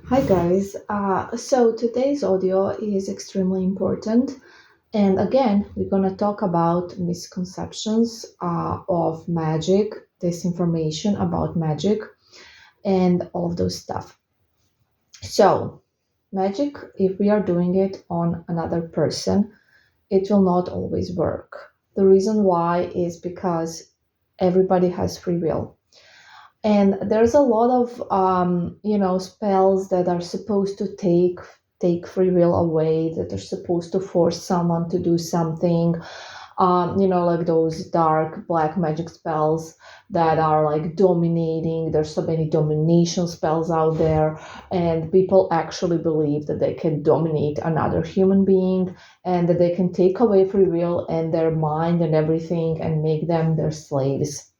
Hi guys. So today's audio is extremely important, and again, we're gonna talk about misconceptions of magic, disinformation about magic, and all of those stuff. So, magic, if we are doing it on another person, it will not always work. The reason why is because everybody has free will. And there's a lot of spells that are supposed to take free will away, that are supposed to force someone to do something, like those dark black magic spells that are like dominating. There's so many domination spells out there, and people actually believe that they can dominate another human being and that they can take away free will and their mind and everything and make them their slaves.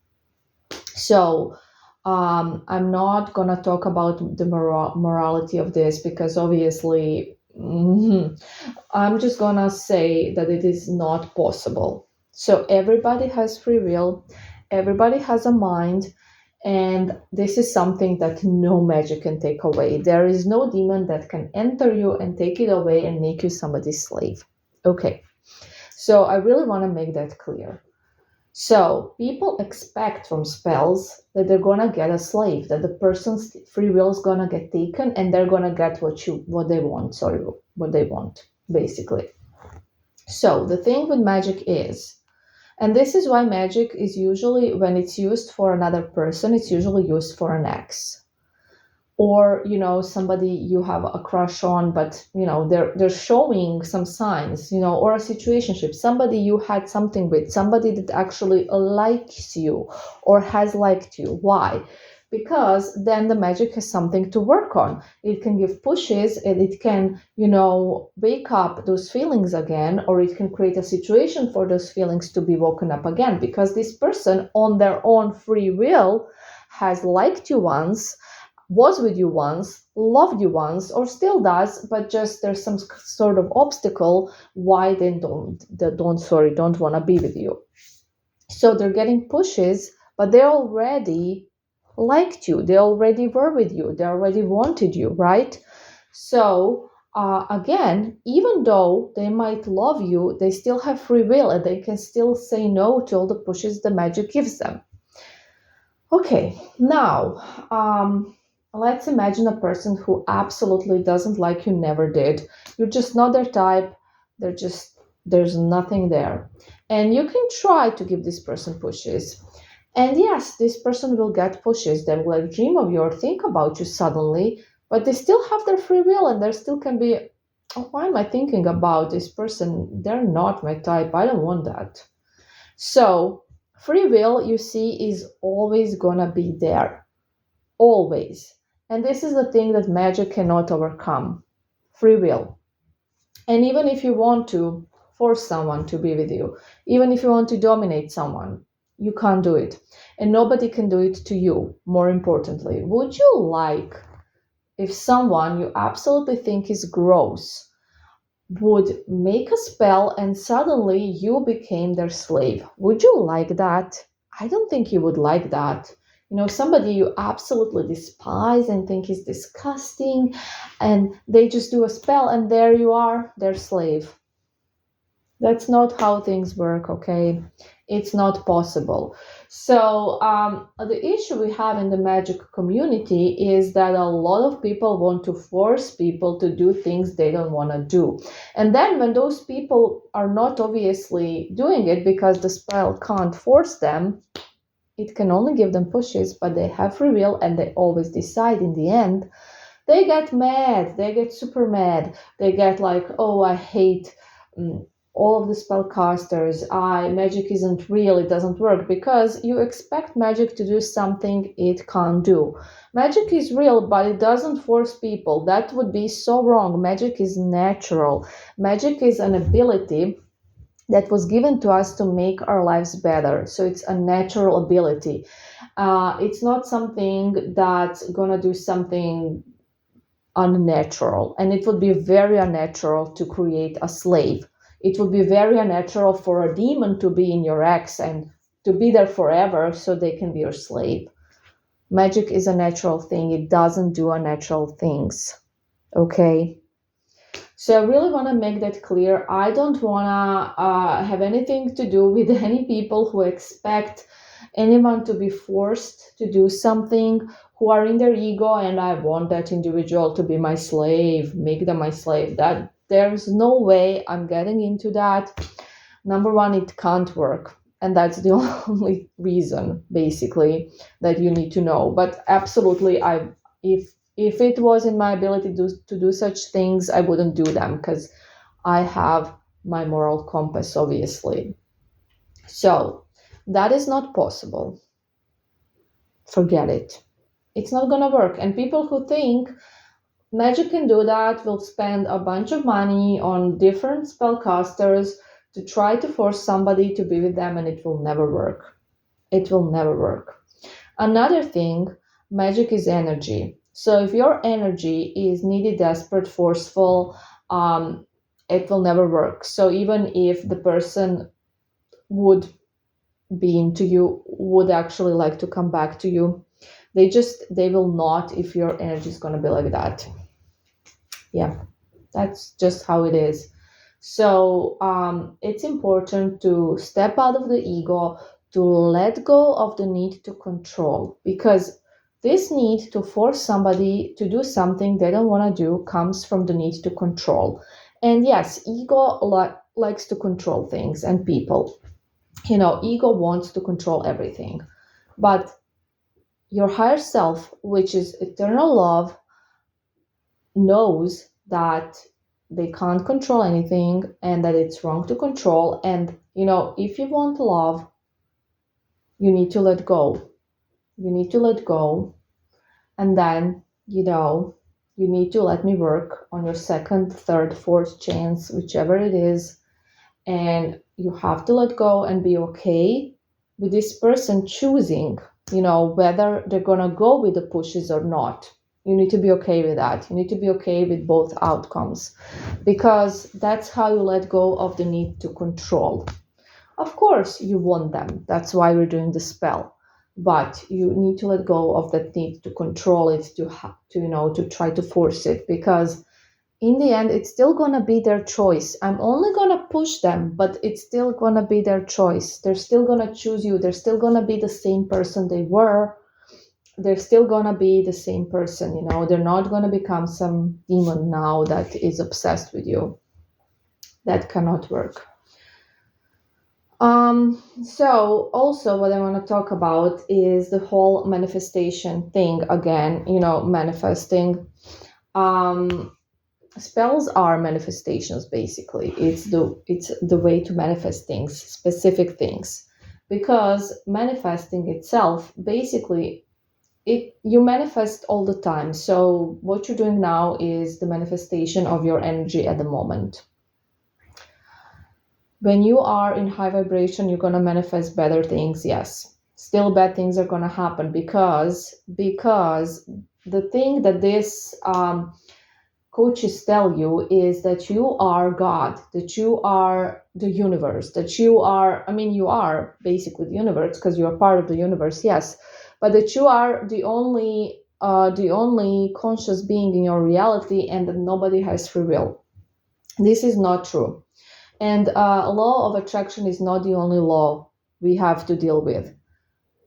So I'm not gonna talk about the morality of this because obviously I'm just gonna say that it is not possible. So everybody has free will, everybody has a mind, and this is something that no magic can take away. There is no demon that can enter you and take it away and make you somebody's slave. Okay, so I really want to make that clear. So people expect from spells that they're gonna get a slave, that the person's free will is gonna get taken, and they're gonna get what they want. Sorry, what they want, basically. So the thing with magic is, and this is why magic is usually when it's used for another person, it's usually used for an ex, or somebody you have a crush on, but they're showing some signs, or a situationship, somebody you had something with, somebody that actually likes you or has liked you. Why? Because then the magic has something to work on. It can give pushes and it can wake up those feelings again, or it can create a situation for those feelings to be woken up again, because this person on their own free will has liked you once, was with you once, loved you once, or still does, but just there's some sort of obstacle why they don't want to be with you. So they're getting pushes, but they already liked you, they already were with you, they already wanted you, right? So again, even though they might love you, they still have free will and they can still say no to all the pushes the magic gives them. Okay, now let's imagine a person who absolutely doesn't like you, never did. You're just not their type. There's nothing there. And you can try to give this person pushes. And yes, this person will get pushes. They will like dream of you or think about you suddenly, but they still have their free will and there still can be, oh, why am I thinking about this person? They're not my type. I don't want that. So, free will, you see, is always gonna be there. Always. And this is the thing that magic cannot overcome, free will. And even if you want to force someone to be with you, even if you want to dominate someone, you can't do it. And nobody can do it to you, more importantly. Would you like if someone you absolutely think is gross would make a spell and suddenly you became their slave? Would you like that? I don't think you would like that. Somebody you absolutely despise and think is disgusting, and they just do a spell and there you are, their slave. That's not how things work, okay? It's not possible. So, the issue we have in the magic community is that a lot of people want to force people to do things they don't want to do. And then, when those people are not obviously doing it because the spell can't force them, it can only give them pushes, but they have free will and they always decide in the end. They get mad, they get super mad, they get like, oh, I hate. All of the spellcasters, magic isn't real, it doesn't work, because you expect magic to do something it can't do. Magic is real, but it doesn't force people. That would be so wrong. Magic is natural. Magic is an ability that was given to us to make our lives better. So it's a natural ability. It's not something that's gonna do something unnatural, and it would be very unnatural to create a slave. It would be very unnatural for a demon to be in your ex and to be there forever so they can be your slave. Magic is a natural thing. It doesn't do unnatural things. Okay? So I really want to make that clear. I don't want to have anything to do with any people who expect anyone to be forced to do something, who are in their ego, and I want that individual to be my slave, make them my slave. That there's no way I'm getting into that. Number one, it can't work. And that's the only reason, basically, that you need to know. But absolutely, if it was in my ability to do such things, I wouldn't do them because I have my moral compass, obviously. So that is not possible. Forget it. It's not gonna work. And people who think magic can do that will spend a bunch of money on different spellcasters to try to force somebody to be with them, and it will never work. It will never work. Another thing, magic is energy. So if your energy is needy, desperate, forceful, it will never work. So even if the person would be into you, would actually like to come back to you, they will not if your energy is going to be like that. Yeah, that's just how it is. So it's important to step out of the ego, to let go of the need to control, because this need to force somebody to do something they don't want to do comes from the need to control. And yes, ego likes to control things and people. Ego wants to control everything. But your higher self, which is eternal love, knows that they can't control anything and that it's wrong to control. And, if you want love, you need to let go. You need to let go. And then, you need to let me work on your second, third, fourth chance, whichever it is. And you have to let go and be okay with this person choosing, whether they're going to go with the pushes or not. You need to be okay with that. You need to be okay with both outcomes, because that's how you let go of the need to control. Of course, you want them. That's why we're doing the spell. But you need to let go of that need to control it, to try to force it, because in the end, it's still going to be their choice. I'm only going to push them, but it's still going to be their choice. They're still going to choose you. They're still going to be the same person they were. They're still going to be the same person. They're not going to become some demon now that is obsessed with you. That cannot work. So also what I want to talk about is the whole manifestation thing again, manifesting. Spells are manifestations, basically. It's the way to manifest things, specific things, because manifesting itself, basically, you manifest all the time. So what you're doing now is the manifestation of your energy at the moment. When you are in high vibration, you're going to manifest better things. Yes, still bad things are going to happen, because the thing that this coaches tell you is that you are God, that you are the universe, that you are basically the universe, because you are part of the universe, yes, but that you are the only conscious being in your reality, and that nobody has free will. This is not true. And law of attraction is not the only law we have to deal with.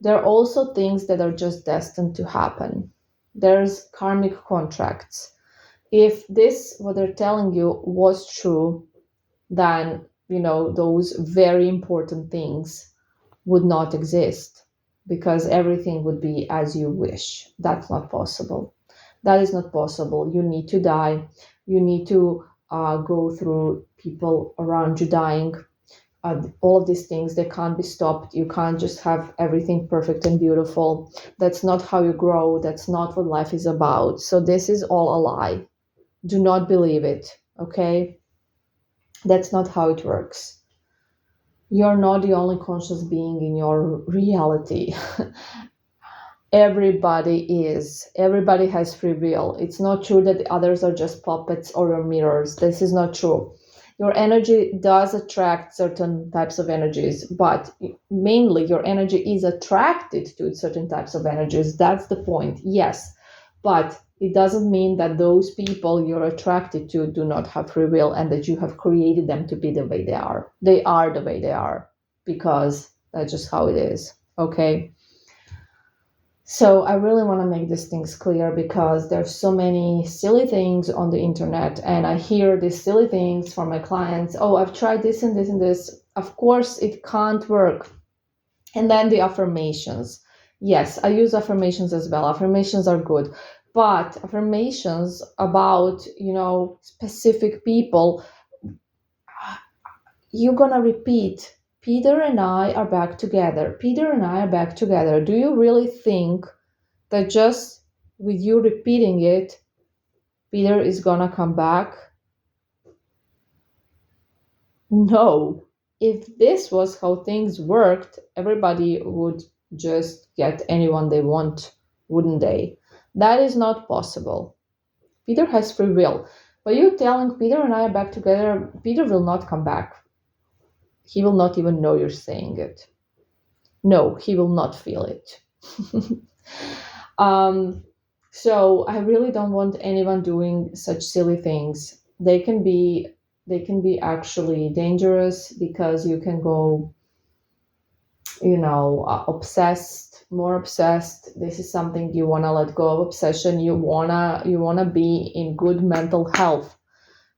There are also things that are just destined to happen. There's karmic contracts. If this, what they're telling you, was true, then, those very important things would not exist, because everything would be as you wish. That's not possible. That is not possible. You need to die. You need to go through people around you dying. All of these things, they can't be stopped. You can't just have everything perfect and beautiful. That's not how you grow. That's not what life is about. So this is all a lie. Do not believe it, okay? That's not how it works. You're not the only conscious being in your reality. Everybody is. Everybody has free will. It's not true that the others are just puppets or your mirrors. This is not true. Your energy does attract certain types of energies, but mainly your energy is attracted to certain types of energies. That's the point, yes. But it doesn't mean that those people you're attracted to do not have free will and that you have created them to be the way they are. They are the way they are because that's just how it is, okay? So I really want to make these things clear because there's so many silly things on the internet, and I hear these silly things from my clients. Oh, I've tried this and this and this. Of course, it can't work. And then the affirmations. Yes, I use affirmations as well. Affirmations are good, but affirmations about, specific people, you're gonna repeat. Peter and I are back together. Peter and I are back together. Do you really think that just with you repeating it, Peter is gonna come back? No. If this was how things worked, everybody would just get anyone they want, wouldn't they? That is not possible. Peter has free will. But you telling Peter and I are back together, Peter will not come back. He will not even know you're saying it. No, he will not feel it. So I really don't want anyone doing such silly things. They can be actually dangerous because you can go, obsessed, more obsessed. This is something you want to let go of obsession. You wanna be in good mental health.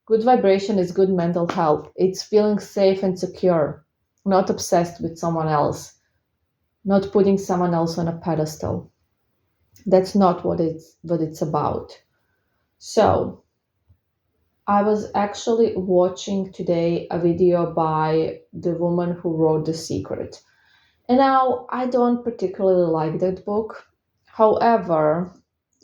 Good vibration is good mental health. It's feeling safe and secure, not obsessed with someone else, not putting someone else on a pedestal. That's not what it's about. So I was actually watching today a video by the woman who wrote The Secret. And now I don't particularly like that book. However,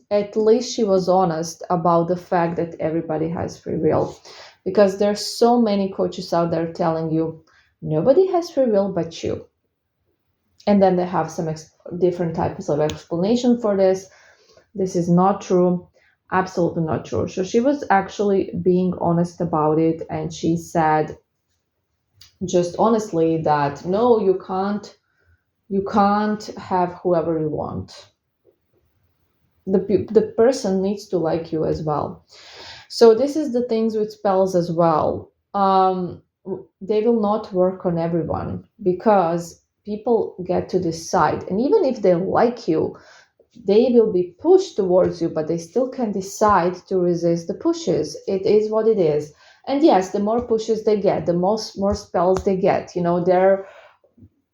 at least she was honest about the fact that everybody has free will. Because there's so many coaches out there telling you nobody has free will but you. And then they have some different types of explanation for this. This is not true. Absolutely not true. So she was actually being honest about it, and she said just honestly that no, you can't have whoever you want. The person needs to like you as well. So this is the things with spells as well. They will not work on everyone because people get to decide, and even if they like you, they will be pushed towards you, but they still can decide to resist the pushes. It is what it is. And yes, the more pushes they get, the more spells they get.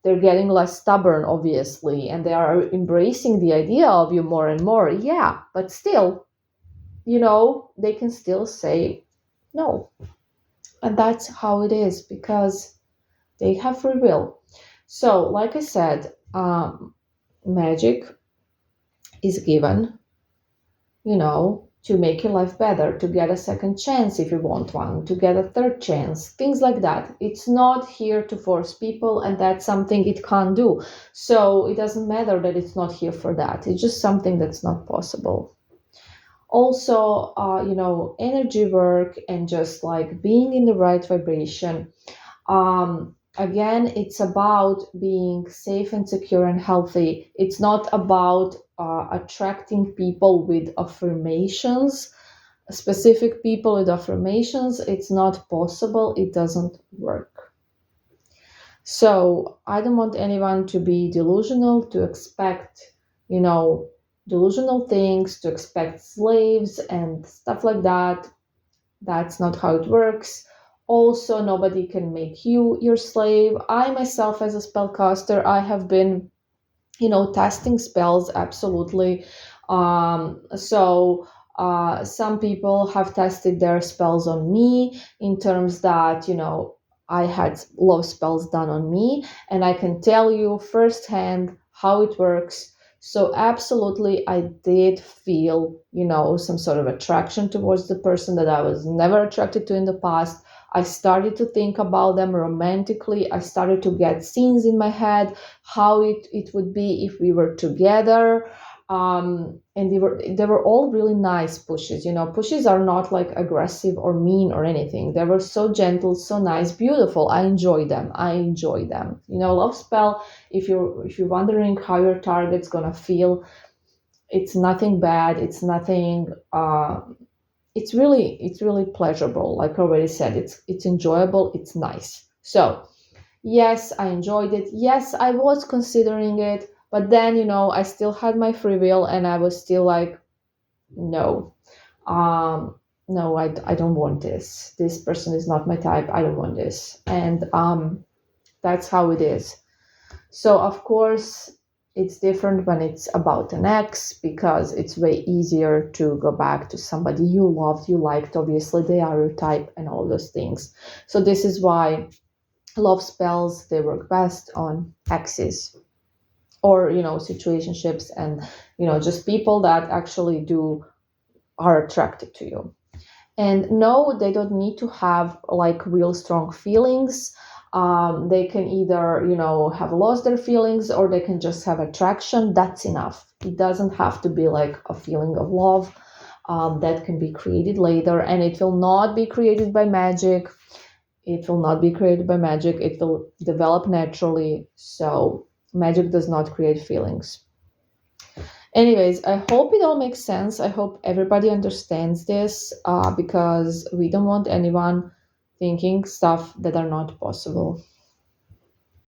They're getting less stubborn, obviously, and they are embracing the idea of you more and more. Yeah, but still, they can still say no. And that's how it is because they have free will. So, like I said, magic is given, to make your life better, to get a second chance if you want one, to get a third chance, things like that. It's not here to force people, and that's something it can't do. So it doesn't matter that it's not here for that. It's just something that's not possible. Also, energy work and just like being in the right vibration. Again, it's about being safe and secure and healthy. It's not about attracting people with affirmations, specific people with affirmations. It's not possible. It doesn't work. So I don't want anyone to be delusional, to expect, delusional things, to expect slaves and stuff like that. That's not how it works. Also, nobody can make you your slave. I myself, as a spellcaster, I have been, testing spells, absolutely. So some people have tested their spells on me in terms that, I had love spells done on me, and I can tell you firsthand how it works. So absolutely, I did feel, some sort of attraction towards the person that I was never attracted to in the past. I started to think about them romantically. I started to get scenes in my head, how it would be if we were together. And they were all really nice pushes. Pushes are not like aggressive or mean or anything. They were so gentle, so nice, beautiful. I enjoy them. Love spell, if you're wondering how your target's gonna feel, it's nothing bad, it's nothing it's really pleasurable. Like I already said, it's enjoyable, it's nice. So yes, I enjoyed it. Yes, I was considering it, but then I still had my free will, and I was still like, no, um, no, I don't want this. This person is not my type. I don't want this, and that's how it is. So of course, it's different when it's about an ex, because it's way easier to go back to somebody you loved, you liked. Obviously, they are your type and all those things. So this is why love spells, they work best on exes, or situationships, and just people that actually do are attracted to you. And no, they don't need to have like real strong feelings. They can either have lost their feelings, or they can just have attraction. That's enough. It doesn't have to be like a feeling of love. That can be created later, and it will not be created by magic. It will develop naturally. So magic does not create feelings. Anyways, I hope it all makes sense. I hope everybody understands this, because we don't want anyone thinking stuff that are not possible.